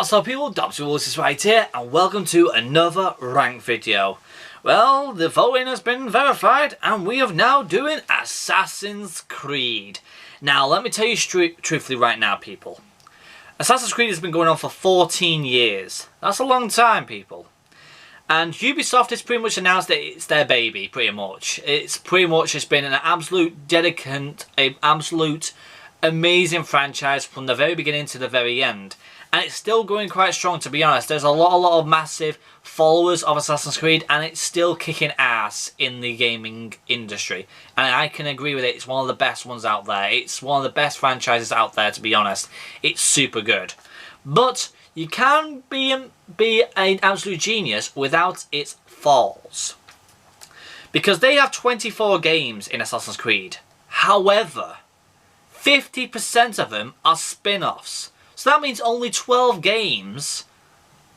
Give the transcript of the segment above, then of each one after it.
What's up people, Dobbsyrules is right here and welcome to another rank video. Well, the voting has been verified and we are now doing Assassin's Creed. Now let me tell you truthfully right now people. Assassin's Creed has been going on for 14 years. That's a long time people. And Ubisoft has pretty much announced that it's their baby pretty much. It's pretty much just been an absolute dedicant, an absolute amazing franchise from the very beginning to the very end. And it's still going quite strong, to be honest. There's a lot of massive followers of Assassin's Creed, and it's still kicking ass in the gaming industry. And I can agree with it. It's one of the best ones out there. It's one of the best franchises out there, to be honest. It's super good. But you can be an absolute genius without its faults. Because they have 24 games in Assassin's Creed. However, 50% of them are spin-offs. So that means only 12 games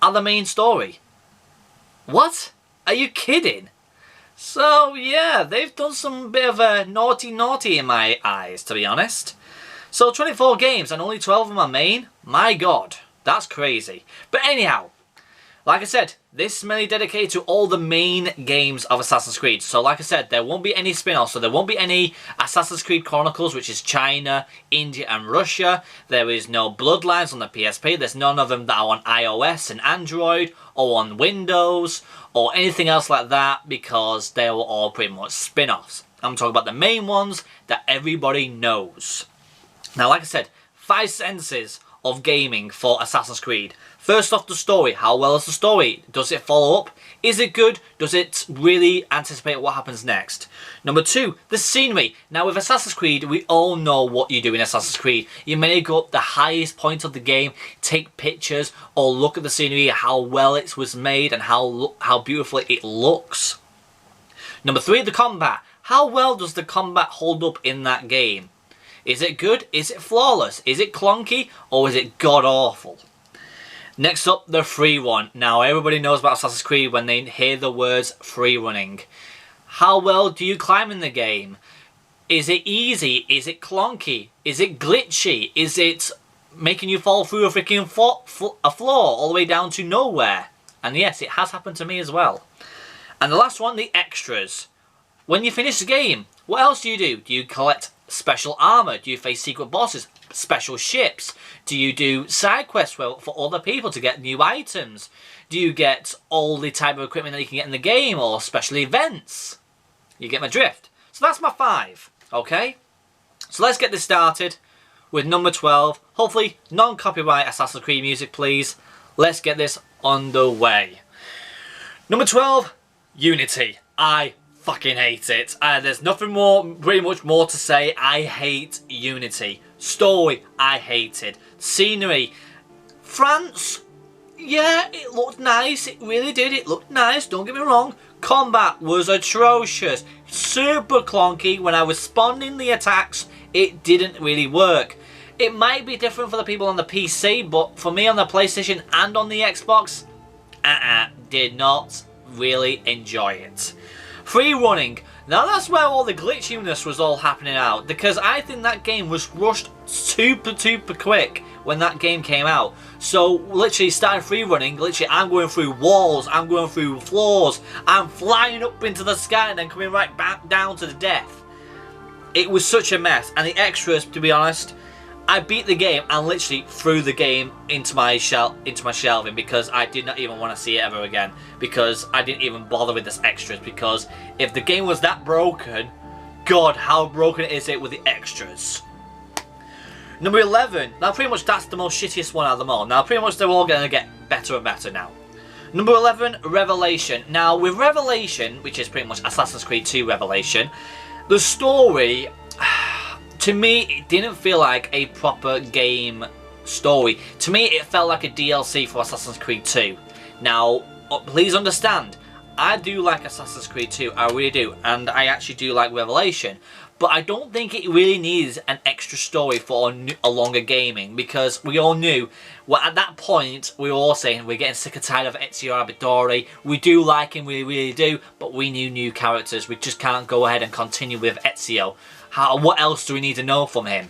are the main story. What? Are you kidding? So yeah, they've done some bit of a naughty in my eyes, to be honest. So 24 games and only 12 of them are main? My god, that's crazy. But anyhow, like I said, this is mainly dedicated to all the main games of Assassin's Creed. So like I said, there won't be any spin-offs. So there won't be any Assassin's Creed Chronicles, which is China, India and Russia. There is no Bloodlines on the PSP. There's none of them that are on iOS and Android or on Windows or anything else like that, because they were all pretty much spin-offs. I'm talking about the main ones that everybody knows. Now like I said, 5 sentences of gaming for Assassin's Creed. First off, the story. How well is the story? Does it follow up? Is it good? Does it really anticipate what happens next? Number 2, the scenery. Now with Assassin's Creed, we all know what you do in Assassin's Creed. You may go up the highest point of the game, take pictures, or look at the scenery, how well it was made and how beautifully it looks. Number 3, the combat. How well does the combat hold up in that game? Is it good? Is it flawless? Is it clunky? Or is it god-awful? Next up, the free run. Now, everybody knows about Assassin's Creed when they hear the words free running. How well do you climb in the game? Is it easy? Is it clunky? Is it glitchy? Is it making you fall through a freaking floor all the way down to nowhere? And yes, it has happened to me as well. And the last one, the extras. When you finish the game, what else do? Do you collect special armor? Do you face secret bosses? Special ships? Do you do side quests for other people to get new items? Do you get all the type of equipment that you can get in the game, or special events? You get my drift. So that's my 5, okay? So let's get this started with number 12. Hopefully non-copyright Assassin's Creed music, please. Let's get this underway. Number 12, Unity. I fucking hate it. There's nothing pretty much more to say. I hate Unity. Story, I hated. Scenery, France, yeah, it looked nice. It really did. It looked nice, don't get me wrong. Combat was atrocious. Super clunky. When I was responding the attacks, it didn't really work. It might be different for the people on the PC, but for me on the PlayStation and on the Xbox, did not really enjoy it. Free running. Now that's where all the glitchiness was all happening out, because I think that game was rushed super quick when that game came out. So literally starting free running, literally I'm going through walls, I'm going through floors, I'm flying up into the sky and then coming right back down to the death. It was such a mess, and the extras, to be honest, I beat the game and literally threw the game into my shelving, because I did not even want to see it ever again, because I didn't even bother with this extras, because if the game was that broken, god, how broken is it with the extras. Number 11. Now pretty much that's the most shittiest one out of them all. Now pretty much they're all going to get better and better now. Number 11, Revelation. Now with Revelation, which is pretty much Assassin's Creed 2 Revelation, the story, to me, it didn't feel like a proper game story. To me, it felt like a DLC for Assassin's Creed 2. Now, please understand, I do like Assassin's Creed 2, I really do, and I actually do like Revelation. But I don't think it really needs an extra story for a longer gaming, because we all knew, well, at that point, we were all saying we're getting sick and tired of Ezio Auditore. We do like him, we really do, but we need new characters. We just can't go ahead and continue with Ezio. What else do we need to know from him?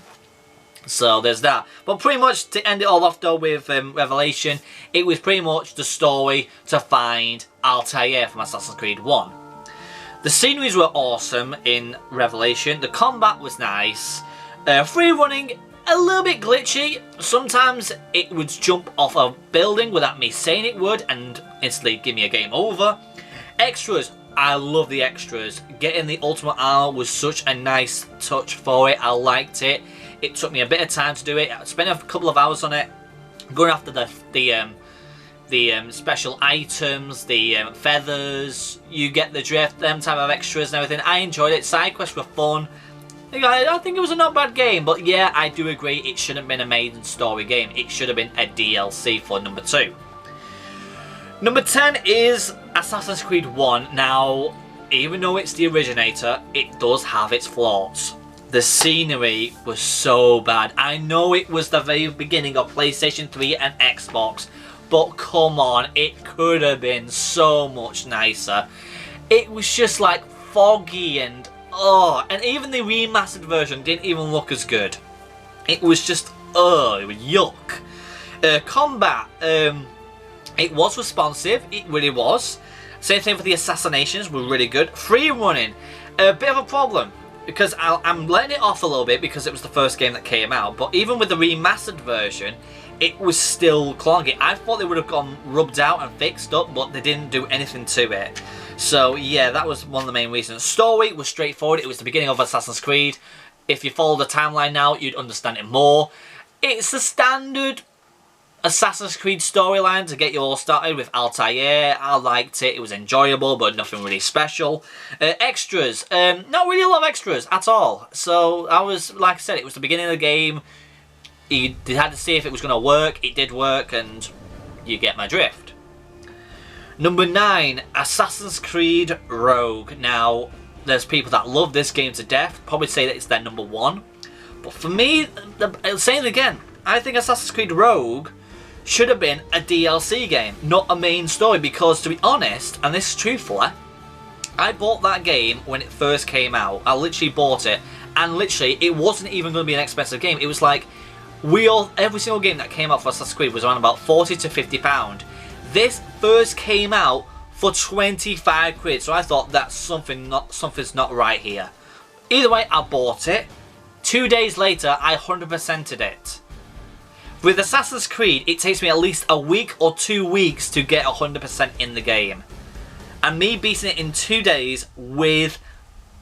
So there's that. But pretty much to end it all off though with Revelation, it was pretty much the story to find Altair from Assassin's Creed 1. The sceneries were awesome in Revelation. The combat was nice. Free running, a little bit glitchy. Sometimes it would jump off a building without me saying it would and instantly give me a game over. Extras, I love the extras. Getting the ultimate armor was such a nice touch for it. I liked it. It took me a bit of time to do it. I spent a couple of hours on it, going after the special items, the feathers. You get the drift, them type of extras and everything. I enjoyed it. Side quests were fun. I think it was a not bad game, but yeah, I do agree it shouldn't have been a main story game. It should have been a DLC for number 2. Number 10 is Assassin's Creed 1. Now, even though it's the originator, it does have its flaws. The scenery was so bad. I know it was the very beginning of PlayStation 3 and Xbox, but come on, it could have been so much nicer. It was just like foggy and and even the remastered version didn't even look as good. It was just it was yuck. Combat, it was responsive, it really was. Same thing for the assassinations, were really good. Free running, a bit of a problem. Because I'm letting it off a little bit because it was the first game that came out, but even with the remastered version, it was still clunky. I thought they would have gone rubbed out and fixed up, but they didn't do anything to it. So yeah, that was one of the main reasons. Story was straightforward. It was the beginning of Assassin's Creed. If you follow the timeline now, you'd understand it more. It's the standard Assassin's Creed storyline to get you all started with Altair. I liked it. It was enjoyable, but nothing really special. Extras. Not really a lot of extras at all. So I was, like I said, it was the beginning of the game. You had to see if it was going to work. It did work, and you get my drift. Number 9, Assassin's Creed Rogue. Now, there's people that love this game to death. Probably say that it's their number 1. But for me, I'll say it again. I think Assassin's Creed Rogue should have been a DLC game, not a main story, because to be honest, and this is truthfully, I bought that game when it first came out. I literally bought it, and literally it wasn't even going to be an expensive game. It was like, every single game that came out for Assassin's Creed was around about 40 to 50 pound. This first came out for 25 quid, so I thought that's something's not right here. Either way, I bought it. 2 days later, I 100%ed it. With Assassin's Creed, it takes me at least a week or 2 weeks to get 100% in the game. And me beating it in 2 days with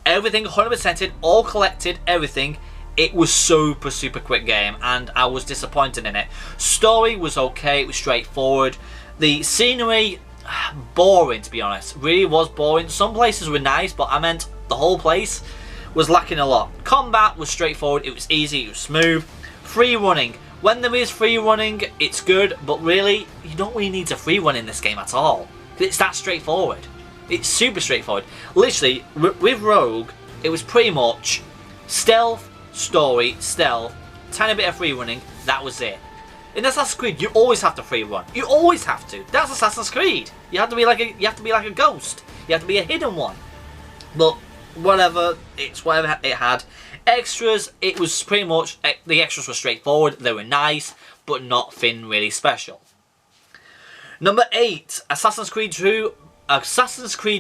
everything 100%ed, all collected, everything, it was super quick game, and I was disappointed in it. Story was okay, it was straightforward. The scenery, boring to be honest, really was boring. Some places were nice, but I meant the whole place was lacking a lot. Combat was straightforward, it was easy, it was smooth. Free running. When there is free running, it's good, but really, you don't really need to free run in this game at all. It's that straightforward. It's super straightforward. Literally, with Rogue, it was pretty much stealth, story, stealth, tiny bit of free running, that was it. In Assassin's Creed, you always have to free run. You always have to. That's Assassin's Creed. You have to be like a ghost. You have to be a hidden one. But whatever, it's whatever it had. Extras, it was pretty much, the extras were straightforward, they were nice, but nothing really special. Number 8, Assassin's Creed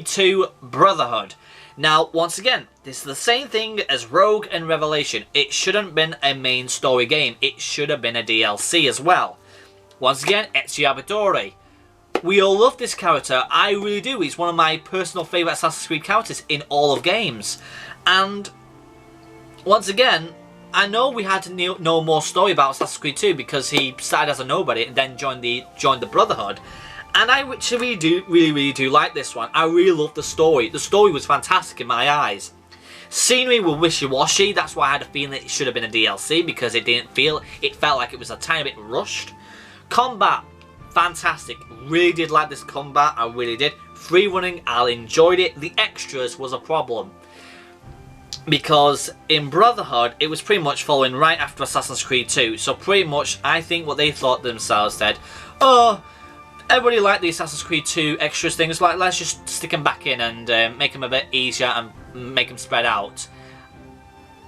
2 Brotherhood. Now, once again, this is the same thing as Rogue and Revelation. It shouldn't have been a main story game, it should have been a DLC as well. Once again, Ezio Auditore. We all love this character, I really do. He's one of my personal favourite Assassin's Creed characters in all of games. And once again, I know we had to know more story about Assassin's Creed 2 because he started as a nobody and then joined the Brotherhood. And I really do like this one. I really love the story. The story was fantastic in my eyes. Scenery were wishy-washy, that's why I had a feeling it should have been a DLC because it felt like it was a tiny bit rushed. Combat, fantastic. Really did like this combat, I really did. Free running, I enjoyed it. The extras was a problem. Because in Brotherhood, it was pretty much following right after Assassin's Creed 2. So pretty much, I think what they thought themselves said, oh, everybody liked the Assassin's Creed 2 extras things, like let's just stick them back in and make them a bit easier and make them spread out.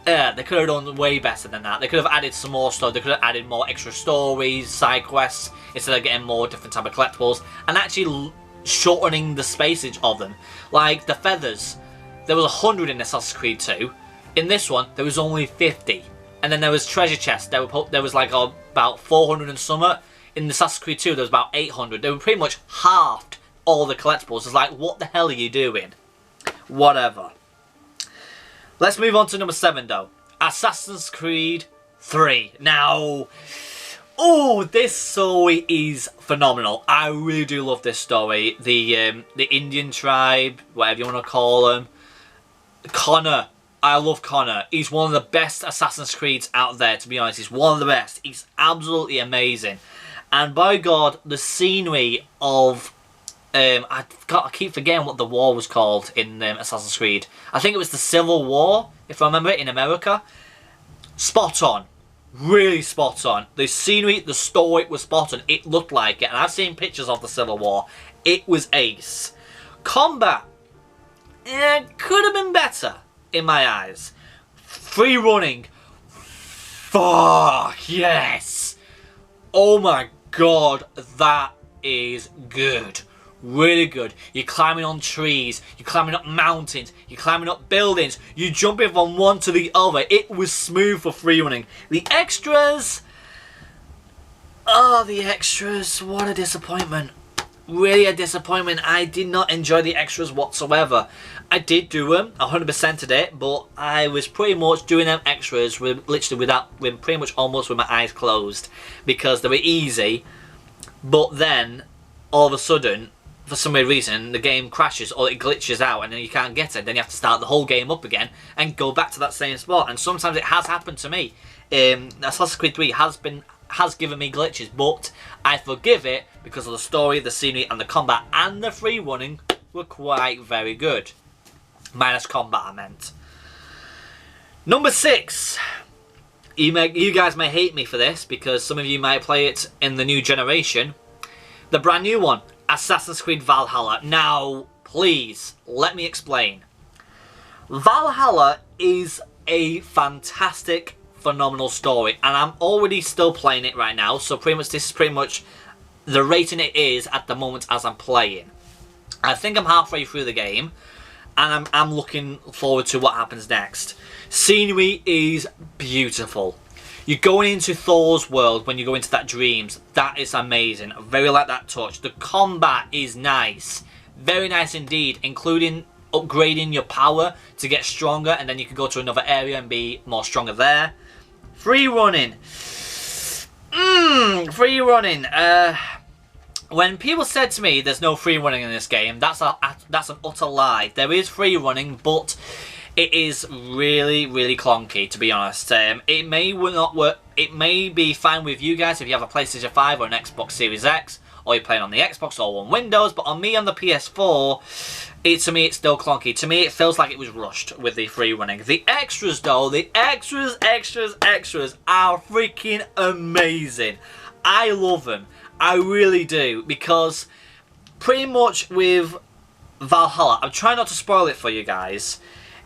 They could have done way better than that. They could have added some more stuff. They could have added more extra stories, side quests, instead of getting more different type of collectibles, and actually shortening the spacage of them. Like the feathers, there was 100 in Assassin's Creed 2. In this one, there was only 50. And then there was treasure chests. There was like about 400 and something. In Assassin's Creed 2, there was about 800. They were pretty much halved all the collectibles. It's like, what the hell are you doing? Whatever. Let's move on to number 7 though. Assassin's Creed 3. Now, oh, this story is phenomenal. I really do love this story. The Indian tribe, whatever you want to call them. Connor. I love Connor. He's one of the best Assassin's Creeds out there, to be honest. He's one of the best. He's absolutely amazing. And by God, the scenery of... I keep forgetting what the war was called in Assassin's Creed. I think it was the Civil War, if I remember it, in America. Spot on. Really spot on. The scenery, the story was spot on. It looked like it. And I've seen pictures of the Civil War. It was ace. Combat. Could have been better, in my eyes. Free running. Fuck, yes. Oh my God, that is good. Really good. You're climbing on trees, you're climbing up mountains, you're climbing up buildings, you're jumping from one to the other. It was smooth for free running. The extras... Oh, the extras. What a disappointment. Really a disappointment. I did not enjoy the extras whatsoever. I did do them, 100%ed it, but I was pretty much doing them extras with pretty much almost with my eyes closed, because they were easy, but then all of a sudden, for some weird reason, the game crashes or it glitches out and then you can't get it. Then you have to start the whole game up again and go back to that same spot. And sometimes it has happened to me. Assassin's Creed 3 has given me glitches, but I forgive it because of the story, the scenery, and the combat, and the free running were quite very good. Minus combat, I meant. Number 6. You guys may hate me for this because some of you might play it in the new generation. The brand new one, Assassin's Creed Valhalla. Now, please, let me explain. Valhalla is a fantastic, phenomenal story, and I'm already still playing it right now, so this is pretty much the rating it is at the moment as I'm playing. I think I'm halfway through the game, and I'm looking forward to what happens next. Scenery is beautiful. You're going into Thor's world when you go into that dreams. That is amazing. I very like that touch. The combat is nice. Very nice indeed, including upgrading your power to get stronger, and then you can go to another area and be more stronger there. Free running. Free running. When people said to me there's no free running in this game, that's an utter lie. There is free running, but it is really, really clunky, to be honest. It may not work. It may be fine with you guys if you have a PlayStation 5 or an Xbox Series X, or you're playing on the Xbox or on Windows, but on me on the PS4, to me it's still clunky. To me it feels like it was rushed with the free running. The extras though, the extras are freaking amazing. I love them. I really do, because pretty much with Valhalla, I'm trying not to spoil it for you guys,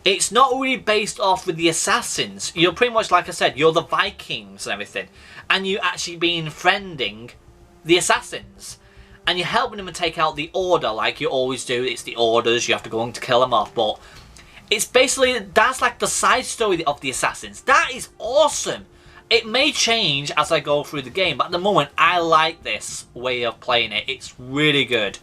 it's not really based off with the assassins. You're pretty much, like I said, you're the Vikings and everything, and you actually been friending the assassins, and you're helping them to take out the Order like you always do. It's the Orders, you have to go on to kill them off, but it's basically, that's like the side story of the assassins. That is awesome. It may change as I go through the game, but at the moment I like this way of playing it. It's really good.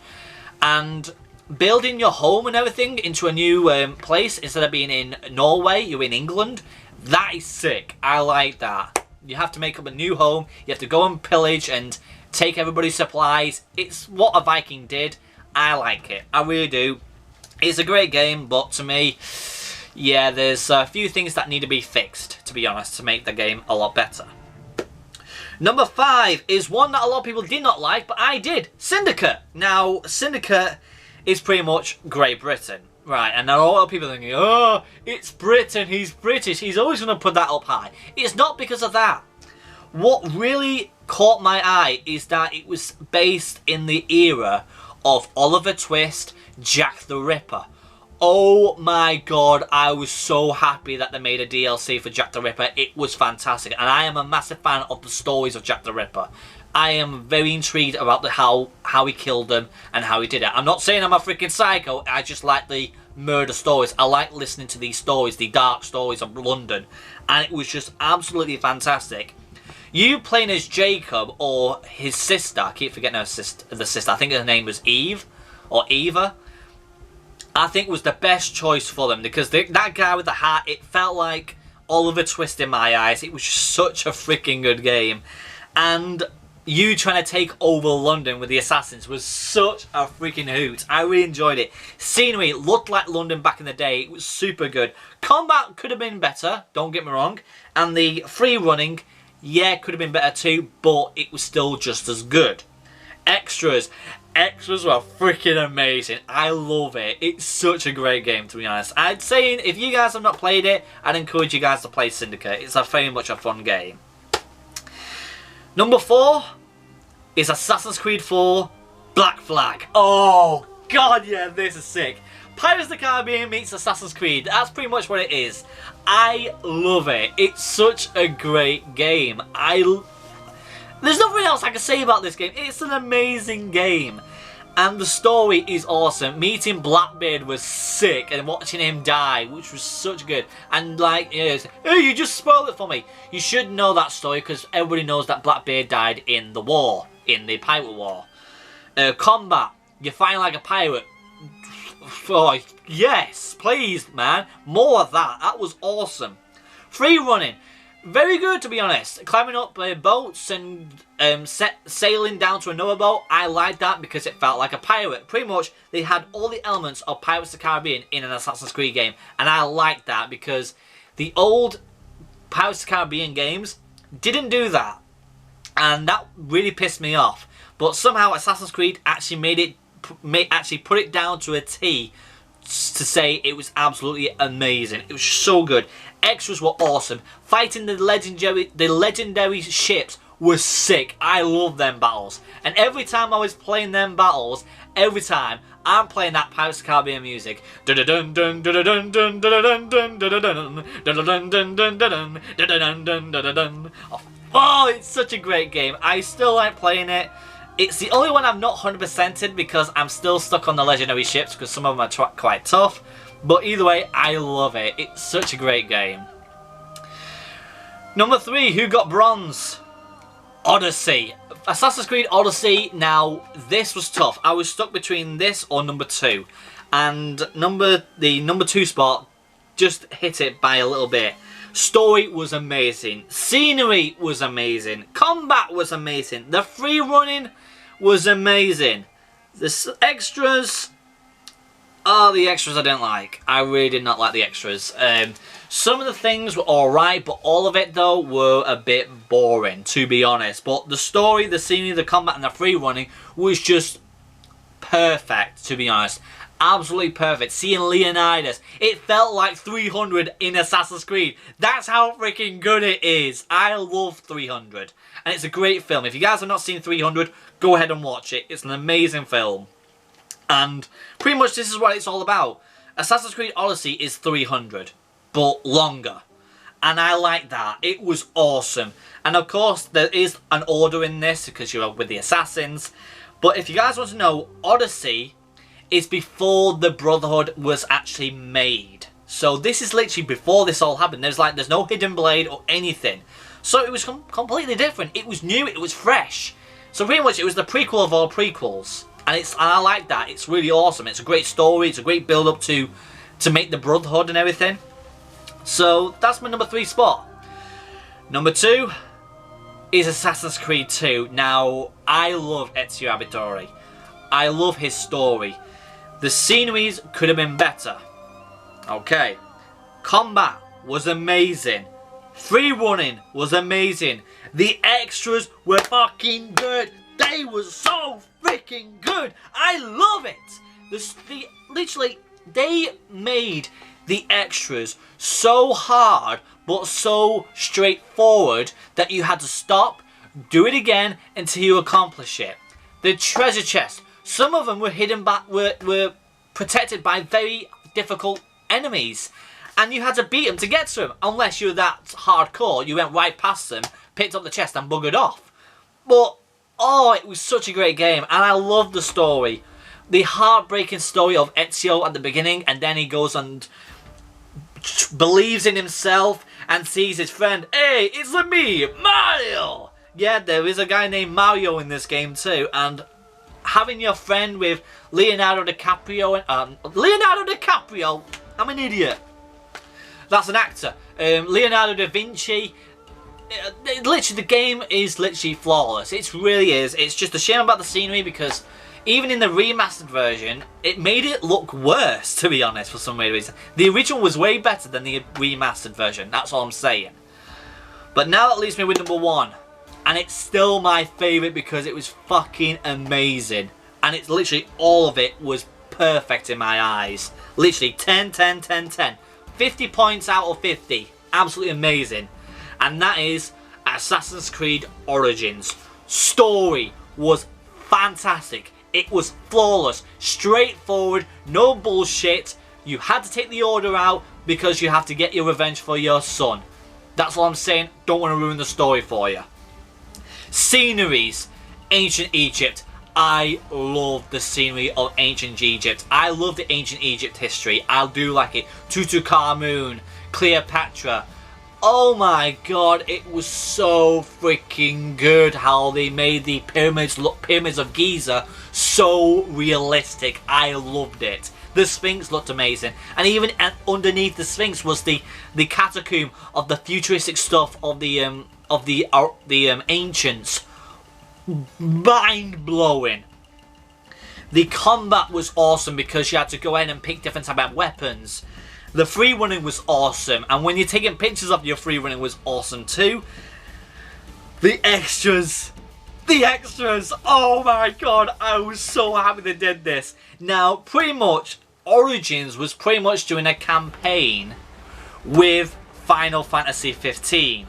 And building your home and everything into a new place, instead of being in Norway, you're in England. That is sick. I like that. You have to make up a new home. You have to go and pillage and take everybody's supplies. It's what a Viking did. I like it. I really do. It's a great game, but to me, yeah, there's a few things that need to be fixed, to be honest, to make the game a lot better. Number 5 is one that a lot of people did not like, but I did. Syndicate. Now, Syndicate is pretty much Great Britain. Right, and now a lot of people are thinking, oh, it's Britain, he's British, he's always going to put that up high. It's not because of that. What really caught my eye is that it was based in the era of Oliver Twist, Jack the Ripper. Oh my god, I was so happy that they made a DLC for Jack the Ripper. It was fantastic, and I am a massive fan of the stories of Jack the Ripper. I am very intrigued about how he killed them and how he did it. I'm not saying I'm a freaking psycho, I just like the murder stories. I like listening to these stories, the dark stories of London, and it was just absolutely fantastic. You playing as Jacob or his sister, I keep forgetting the sister, I think her name was Eve or Eva, I think was the best choice for them, because that guy with the hat, it felt like Oliver Twist in my eyes. It was just such a freaking good game, and you trying to take over London with the assassins was such a freaking hoot. I really enjoyed it. Scenery looked like London back in the day. It was super good. Combat could have been better, don't get me wrong, and the free running, yeah, could have been better too, but it was still just as good. Extras were freaking amazing. I love it. It's such a great game, to be honest. I'd say if you guys have not played it, I'd encourage you guys to play Syndicate. It's very much a fun game. Number 4 is Assassin's Creed 4 Black Flag. Oh god, yeah, this is sick. Pirates of the Caribbean meets Assassin's Creed. That's pretty much what it is. I love it. It's such a great game. There's nothing else I can say about this game. It's an amazing game. And the story is awesome. Meeting Blackbeard was sick, and watching him die, which was such good. And like, hey, you just spoiled it for me. You should know that story, because everybody knows that Blackbeard died in the war, in the Pirate War. Combat, you're fighting like a pirate. Oh, yes, please, man. More of that. That was awesome. Free running. Very good, to be honest. Climbing up boats and sailing down to another boat. I liked that because it felt like a pirate. Pretty much, they had all the elements of Pirates of the Caribbean in an Assassin's Creed game. And I liked that because the old Pirates of the Caribbean games didn't do that. And that really pissed me off. But somehow Assassin's Creed actually put it down to a T to say it was absolutely amazing. It was so good. Extras were awesome. Fighting the legendary ships was sick. I love them battles. And every time I was playing them battles, every time I'm playing that Pirates of the Caribbean music. Oh, it's such a great game. I still like playing it. It's the only one I've not 100%ed because I'm still stuck on the legendary ships because some of them are quite tough. But either way, I love it. It's such a great game. Number 3, who got bronze? Odyssey. Assassin's Creed Odyssey. Now, this was tough. I was stuck between this or number 2. And the number 2 spot just hit it by a little bit. Story was amazing. Scenery was amazing. Combat was amazing. The free running was amazing. The extras... Oh, the extras I didn't like. I really did not like the extras. Some of the things were alright, but all of it, though, were a bit boring, to be honest. But the story, the scenery, the combat, and the free running was just perfect, to be honest. Absolutely perfect. Seeing Leonidas, it felt like 300 in Assassin's Creed. That's how freaking good it is. I love 300. And it's a great film. If you guys have not seen 300, go ahead and watch it. It's an amazing film. And pretty much this is what it's all about. Assassin's Creed Odyssey is 300, but longer. And I like that. It was awesome. And of course, there is an order in this because you're with the assassins. But if you guys want to know, Odyssey is before the Brotherhood was actually made. So this is literally before this all happened. There's no hidden blade or anything. So it was completely different. It was new, it was fresh. So pretty much it was the prequel of all prequels. And I like that. It's really awesome. It's a great story. It's a great build up to make the Brotherhood and everything. So that's my number 3 spot. Number 2 is Assassin's Creed 2. Now, I love Ezio Auditore. I love his story. The sceneries could have been better. Okay. Combat was amazing. Free running was amazing. The extras were fucking good. They were so freaking good. I love it. Literally, they made the extras so hard but so straightforward that you had to stop, do it again until you accomplish it. The treasure chests, some of them were hidden back, were protected by very difficult enemies. And you had to beat them to get to them. Unless you were that hardcore, you went right past them, picked up the chest and buggered off. But, oh, it was such a great game. And I love the story. The heartbreaking story of Ezio at the beginning. And then he goes and believes in himself and sees his friend. Hey, it's me, Mario! Yeah, there is a guy named Mario in this game too. And having your friend with Leonardo DiCaprio. Leonardo DiCaprio? I'm an idiot. That's an actor. Leonardo da Vinci. Literally, the game is literally flawless. It really is. It's just a shame about the scenery because even in the remastered version, it made it look worse, to be honest, for some weird reason. The original was way better than the remastered version. That's all I'm saying. But now that leaves me with number 1. And it's still my favourite because it was fucking amazing. And it's literally all of it was perfect in my eyes. Literally 10, 10, 10, 10. 50 points out of 50. Absolutely amazing. And that is Assassin's Creed Origins. Story was fantastic. It was flawless. Straightforward. No bullshit. You had to take the order out because you have to get your revenge for your son. That's all I'm saying. Don't want to ruin the story for you. Sceneries. Ancient Egypt. I love the scenery of ancient Egypt. I love the ancient Egypt history. I do like it. Tutankhamun, Cleopatra. Oh my god, it was so freaking good how they made the pyramids look, pyramids of Giza, so realistic. I loved it. The Sphinx looked amazing. And even underneath the Sphinx was the catacomb of the futuristic stuff of the ancients. Mind-blowing. The combat was awesome because you had to go in and pick different type of weapons. The free running was awesome, and when you're taking pictures of your free running was awesome too. The extras, oh my god, I was so happy they did this. Now, pretty much, Origins was pretty much doing a campaign with Final Fantasy 15.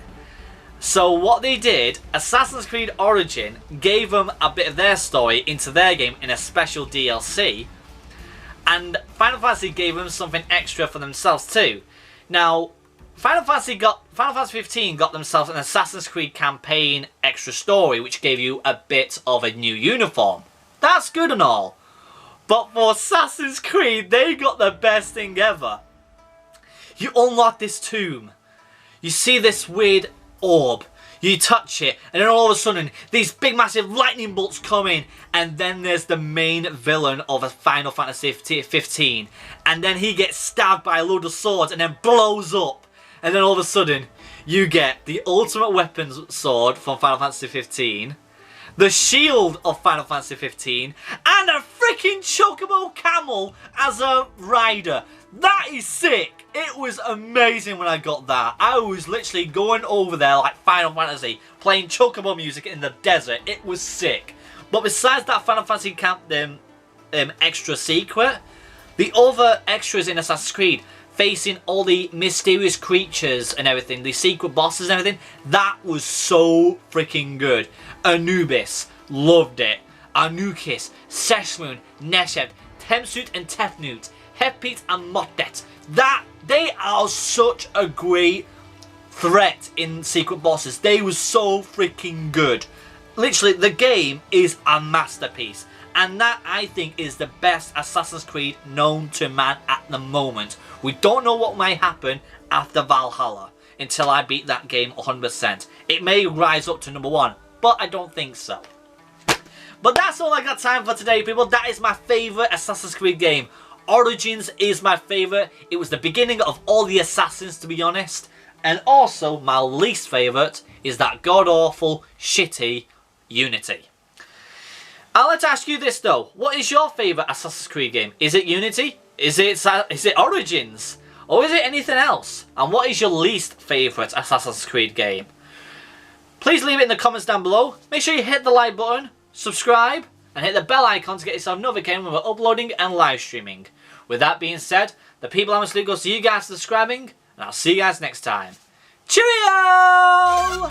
So what they did, Assassin's Creed Origin gave them a bit of their story into their game in a special DLC. And Final Fantasy gave them something extra for themselves too. Now, Final Fantasy 15 got themselves an Assassin's Creed campaign extra story, which gave you a bit of a new uniform. That's good and all. But for Assassin's Creed, they got the best thing ever. You unlock this tomb. You see this weird orb. You touch it, and then all of a sudden, these big massive lightning bolts come in, and then there's the main villain of a Final Fantasy 15, and then he gets stabbed by a load of swords, and then blows up, and then all of a sudden, you get the ultimate weapons sword from Final Fantasy 15, the shield of Final Fantasy 15, and a freaking Chocobo camel as a rider. That is sick. It was amazing when I got that. I was literally going over there like Final Fantasy, playing Chocobo music in the desert. It was sick. But besides that Final Fantasy extra secret, the other extras in Assassin's Creed, facing all the mysterious creatures and everything, the secret bosses and everything, that was so freaking good. Anubis, loved it. Anukis, Seshmoon, Neshev, Temsut and Tefnut, Hepit and Mottet. They are such a great threat in secret bosses. They were so freaking good. Literally, the game is a masterpiece. And that, I think, is the best Assassin's Creed known to man at the moment. We don't know what may happen after Valhalla until I beat that game 100%. It may rise up to number 1, but I don't think so. But that's all I got time for today, people. That is my favourite Assassin's Creed game. Origins is my favourite. It was the beginning of all the Assassins, to be honest. And also, my least favourite is that god-awful, shitty Unity. I'd like to ask you this though. What is your favourite Assassin's Creed game? Is it Unity? Is it Origins? Or is it anything else? And what is your least favourite Assassin's Creed game? Please leave it in the comments down below. Make sure you hit the like button, subscribe, and hit the bell icon to get yourself notified when we're uploading and live streaming. With that being said, the people I'm salute goes to you guys for subscribing, and I'll see you guys next time. Cheerio!